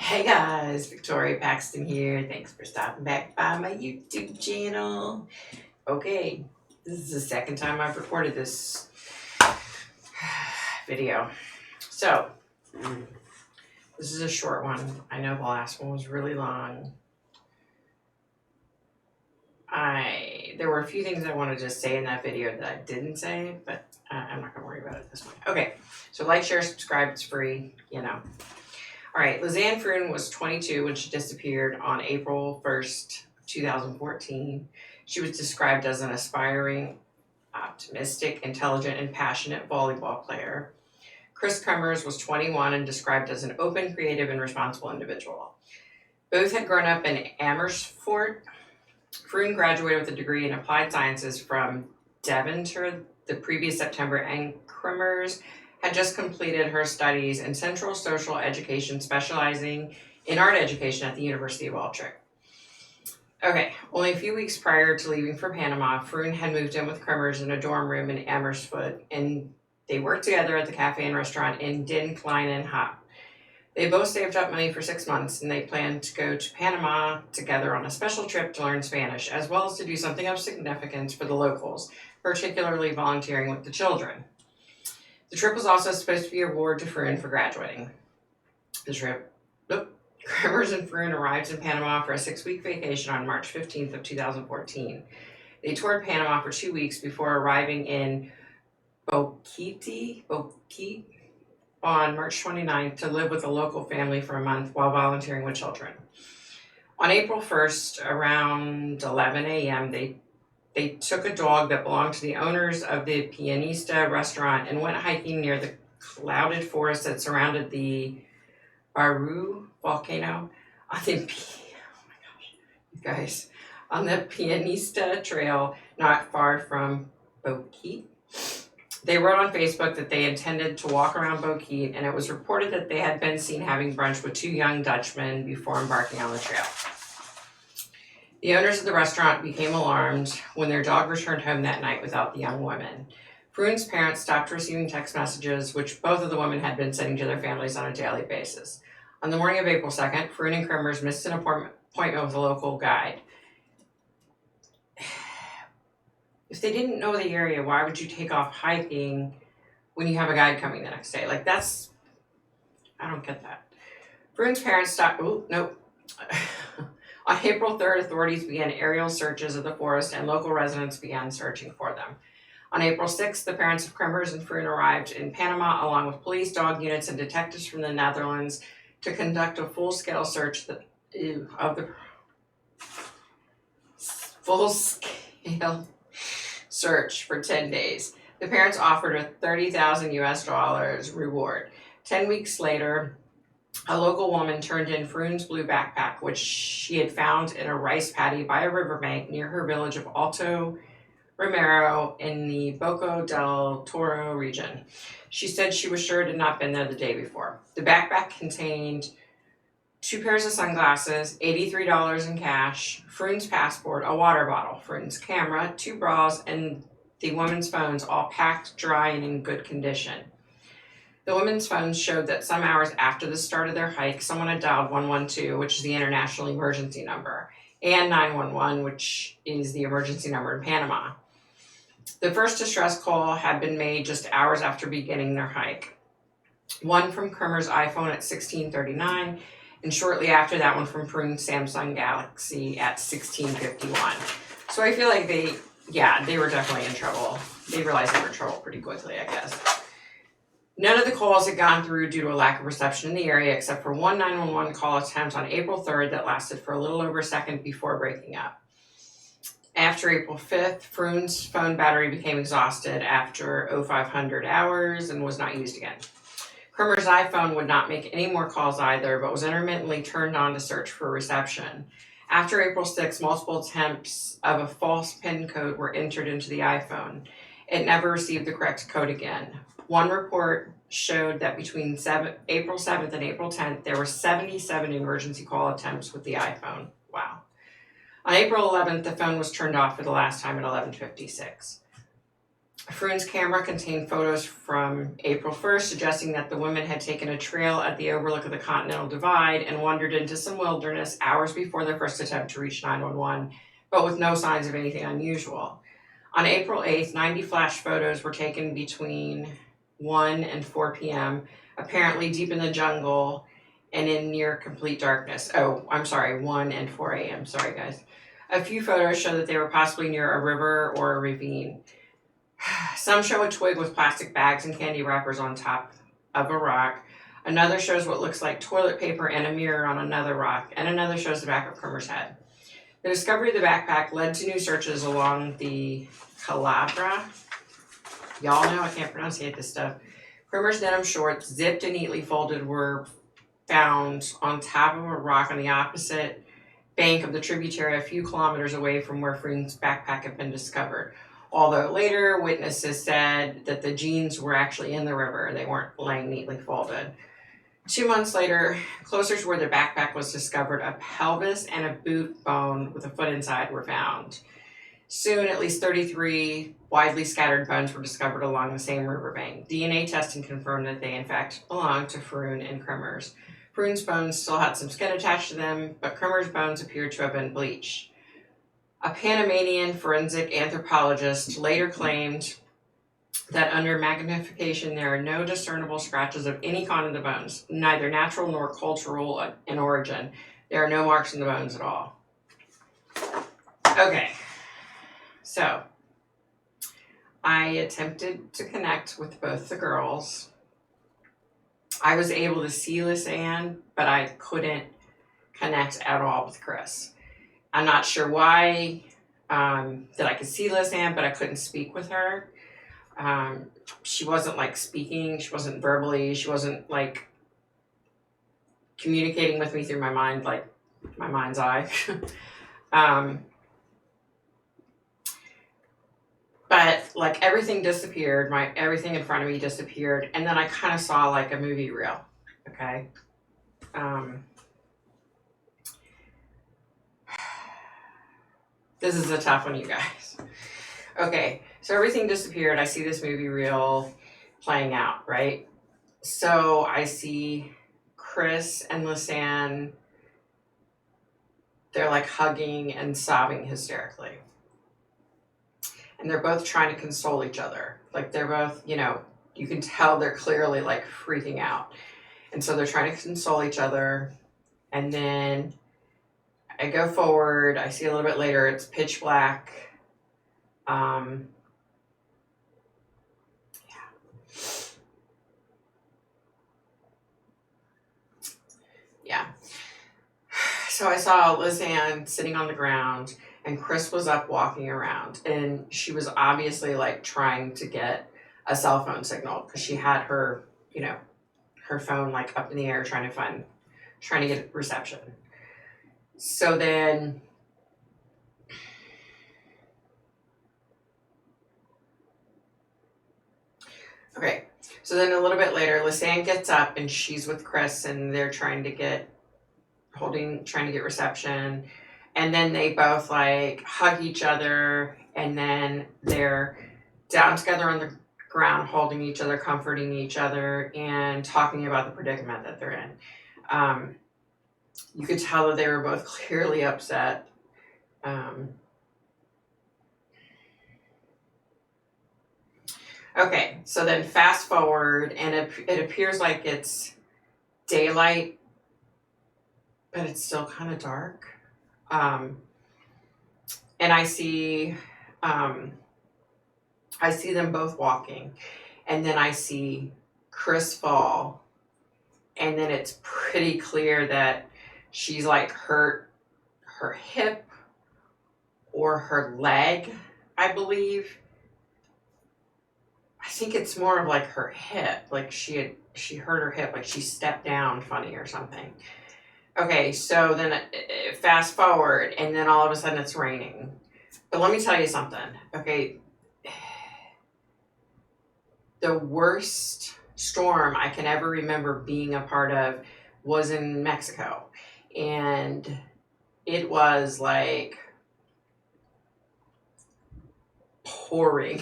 Hey guys, Victoria Paxton here. Thanks for stopping back by my YouTube channel. Okay, this is the second time I've recorded this video. So, this is a short one. I know the last one was really long. There were a few things I wanted to say in that video that I didn't say, but I'm not going to worry about it this one. Okay, so like, share, subscribe. It's free, you know. All right, Lisanne Froon was 22 when she disappeared on April 1st, 2014. She was described as an aspiring, optimistic, intelligent, and passionate volleyball player. Kris Kremers was 21 and described as an open, creative, and responsible individual. Both had grown up in Amersfoort. Froon graduated with a degree in applied sciences from Deventer the previous September, and Kremers had just completed her studies in Central Social Education, specializing in art education at the University of Utrecht. Okay, only a few weeks prior to leaving for Panama, Froon had moved in with Kremers in a dorm room in Amersfoort, and they worked together at the cafe and restaurant in Den Kleinen Hop. They both saved up money for 6 months, and they planned to go to Panama together on a special trip to learn Spanish, as well as to do something of significance for the locals, particularly volunteering with the children. The trip was also supposed to be a reward to Froon for graduating. Kremers and Froon arrived in Panama for a 6-week vacation on March 15th of 2014. They toured Panama for 2 weeks before arriving in Boquete on March 29th to live with a local family for a month while volunteering with children. On April 1st, around 11 a.m., they took a dog that belonged to the owners of the Pianista restaurant and went hiking near the clouded forest that surrounded the Baru volcano on the Pianista Trail not far from Boquete. They wrote on Facebook that they intended to walk around Boquete, and it was reported that they had been seen having brunch with 2 young Dutchmen before embarking on the trail. The owners of the restaurant became alarmed when their dog returned home that night without the young women. Froon's parents stopped receiving text messages, which both of the women had been sending to their families on a daily basis. On the morning of April 2nd, Froon and Kremers missed an appointment with a local guide. If they didn't know the area, why would you take off hiking when you have a guide coming the next day? I don't get that. Froon's parents stopped, On April 3rd, authorities began aerial searches of the forest, and local residents began searching for them. On April 6th, the parents of Kremers and Froon arrived in Panama along with police, dog units, and detectives from the Netherlands to conduct a full-scale search search for 10 days. The parents offered a $30,000 reward. 10 weeks later, a local woman turned in Froon's blue backpack, which she had found in a rice paddy by a riverbank near her village of Alto Romero in the Boca del Toro region. She said she was sure it had not been there the day before. The backpack contained 2 pairs of sunglasses, $83 in cash, Froon's passport, a water bottle, Froon's camera, 2 bras, and the woman's phones, all packed, dry, and in good condition. The women's phones showed that some hours after the start of their hike, someone had dialed 112, which is the international emergency number, and 911, which is the emergency number in Panama. The first distress call had been made just hours after beginning their hike. One from Kremers' iPhone at 16:39, and shortly after that one from Froon's Samsung Galaxy at 16:51. So I feel like they were definitely in trouble. They realized they were in trouble pretty quickly, I guess. None of the calls had gone through due to a lack of reception in the area, except for one 911 call attempt on April 3rd that lasted for a little over a second before breaking up. After April 5th, Froon's phone battery became exhausted after 0500 hours and was not used again. Kremers' iPhone would not make any more calls either, but was intermittently turned on to search for reception. After April 6th, multiple attempts of a false PIN code were entered into the iPhone. It never received the correct code again. One report showed that between April 7th and April 10th, there were 77 emergency call attempts with the iPhone. Wow. On April 11th, the phone was turned off for the last time at 11:56. Froon's camera contained photos from April 1st, suggesting that the women had taken a trail at the overlook of the Continental Divide and wandered into some wilderness hours before their first attempt to reach 911, but with no signs of anything unusual. On April 8th, 90 flash photos were taken between 1 and 4 p.m., apparently deep in the jungle and in near complete darkness. 1 and 4 a.m. Sorry, guys. A few photos show that they were possibly near a river or a ravine. Some show a twig with plastic bags and candy wrappers on top of a rock. Another shows what looks like toilet paper and a mirror on another rock, and another shows the back of Kremers' head. The discovery of the backpack led to new searches along the Calabria. Y'all know I can't pronunciate this stuff. Kremers' denim shorts, zipped and neatly folded, were found on top of a rock on the opposite bank of the tributary a few kilometers away from where Froon's backpack had been discovered. Although later witnesses said that the jeans were actually in the river and they weren't laying neatly folded. 2 months later, closer to where the backpack was discovered, a pelvis and a boot bone with a foot inside were found. Soon, at least 33 widely scattered bones were discovered along the same riverbank. DNA testing confirmed that they in fact belonged to Froon and Kremers. Froon's bones still had some skin attached to them, but Kremers' bones appeared to have been bleached. A Panamanian forensic anthropologist later claimed that under magnification there are no discernible scratches of any kind of the bones, neither natural nor cultural in origin. There are no marks in the bones at all. Okay, so I attempted to connect with both the girls. I was able to see Lisanne, but I couldn't connect at all with Kris. I'm not sure why that I could see Lisanne, but I couldn't speak with her. She wasn't like speaking, she wasn't verbally, she wasn't like communicating with me through my mind, like my mind's eye. But like everything disappeared, everything in front of me disappeared, and then I kind of saw like a movie reel, okay? This is a tough one, you guys. Okay, so everything disappeared. I see this movie reel playing out, right? So I see Kris and Lisanne, they're like hugging and sobbing hysterically. And they're both trying to console each other. Like they're both, you can tell they're clearly like freaking out. And so they're trying to console each other. And then I go forward, I see a little bit later, it's pitch black. Yeah. So I saw Lisanne sitting on the ground and Kris was up walking around, and she was obviously like trying to get a cell phone signal because she had her, her phone like up in the air trying to get reception. So then so then a little bit later, Lisanne gets up and she's with Kris and they're trying to get reception. And then they both like hug each other, and then they're down together on the ground, holding each other, comforting each other, and talking about the predicament that they're in. You could tell that they were both clearly upset. Okay, so then fast forward, and it appears like it's daylight, but it's still kind of dark. And I see them both walking, and then I see Kris fall, and then it's pretty clear that she's like hurt her hip or her leg, I believe. I think it's more of like her hip, like she hurt her hip, like she stepped down funny or something. Okay, so then fast forward, and then all of a sudden it's raining. But let me tell you something, okay? The worst storm I can ever remember being a part of was in Mexico. And it was like pouring.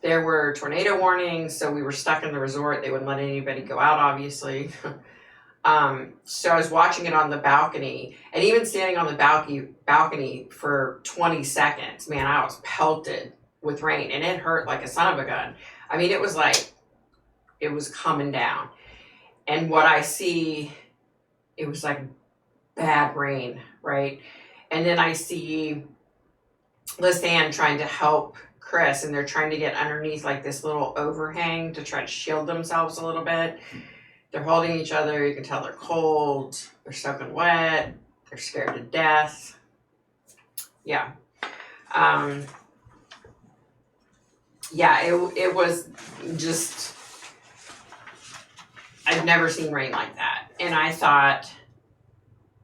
There were tornado warnings, so we were stuck in the resort. They wouldn't let anybody go out, obviously. So I was watching it on the balcony, and even standing on the balcony for 20 seconds, man, I was pelted with rain, and it hurt like a son of a gun. I mean, it was like, it was coming down. And what I see, it was like bad rain, right? And then I see Lisanne trying to help Kris, and they're trying to get underneath like this little overhang to try to shield themselves a little bit. They're holding each other. You can tell they're cold. They're soaking wet. They're scared to death. Yeah. Yeah, it was just, I've never seen rain like that. And I thought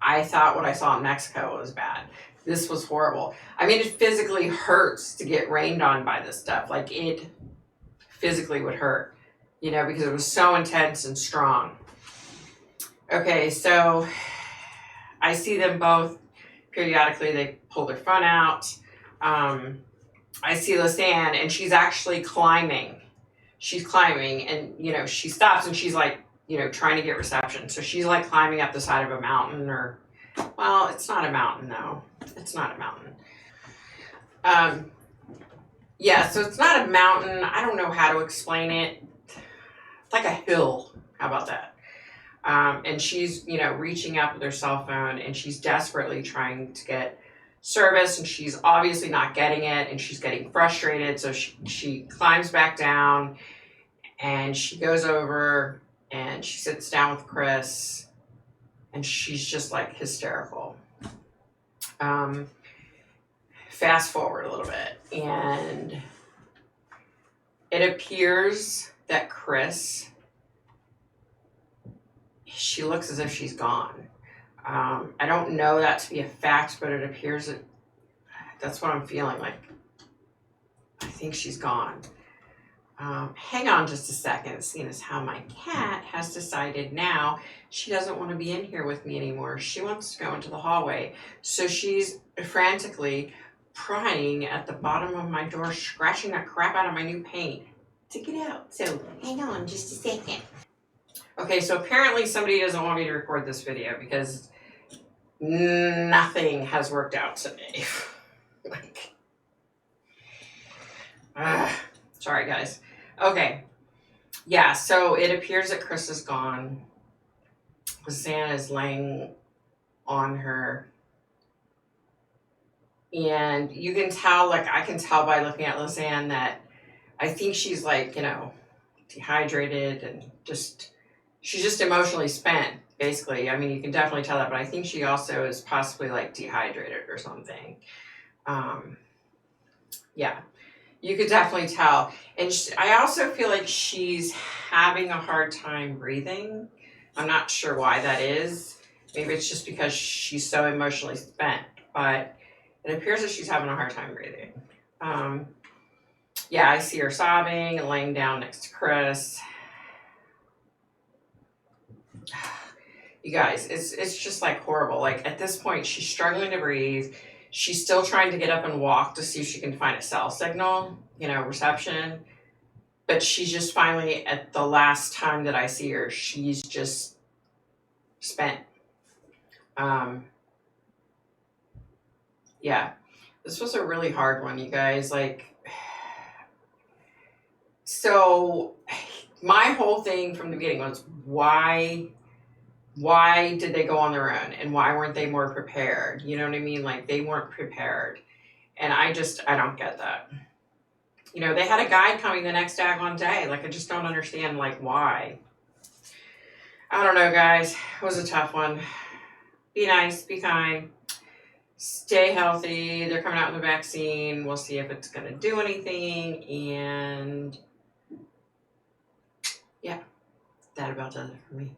what I saw in Mexico was bad. This was horrible. I mean, it physically hurts to get rained on by this stuff. Like, it physically would hurt, you know, because it was so intense and strong. Okay, so I see them both periodically. They pull their phone out. I see Lisanne, and she's actually climbing. She's climbing, and, you know, she stops, and she's like, you know, trying to get reception. So she's like climbing up the side of a mountain, or, well, it's not a mountain, though. It's not a mountain. Yeah, so it's not a mountain. I don't know how to explain it. It's like a hill. How about that? And she's, you know, reaching up with her cell phone, and she's desperately trying to get service, and she's obviously not getting it, and she's getting frustrated. So she climbs back down, and she goes over, and she sits down with Kris, and she's just like hysterical. Fast forward a little bit, and it appears that Kris, she looks as if she's gone. I don't know that to be a fact, but it appears that that's what I'm feeling like. I think she's gone. Hang on just a second, seeing as how my cat has decided now she doesn't want to be in here with me anymore. She wants to go into the hallway. So she's frantically prying at the bottom of my door, scratching the crap out of my new paint to get out. So hang on just a second. Okay, so apparently somebody doesn't want me to record this video because nothing has worked out today. Like, sorry guys. Okay, yeah, so it appears that Kris is gone. Lisanne is laying on her. And you can tell, like, I can tell by looking at Lisanne that I think she's, like, you know, dehydrated and just, she's just emotionally spent, basically. I mean, you can definitely tell that, but I think she also is possibly, like, dehydrated or something. Yeah, you could definitely tell. And I also feel like she's having a hard time breathing. I'm not sure why that is. Maybe it's just because she's so emotionally spent, but it appears that she's having a hard time breathing. Yeah, I see her sobbing and laying down next to Kris. You guys, it's just like horrible. Like, at this point, she's struggling to breathe. She's still trying to get up and walk to see if she can find a cell signal, you know, reception. But she's just finally, at the last time that I see her, she's just spent. Yeah, this was a really hard one, you guys. Like, so my whole thing from the beginning was why did they go on their own, and why weren't they more prepared? You know what I mean? Like, they weren't prepared. And I don't get that. You know, they had a guide coming the next daggone day. Like, I just don't understand, like, why. I don't know, guys. It was a tough one. Be nice, be kind, stay healthy. They're coming out with a vaccine. We'll see if it's going to do anything. And yeah, that about does it for me.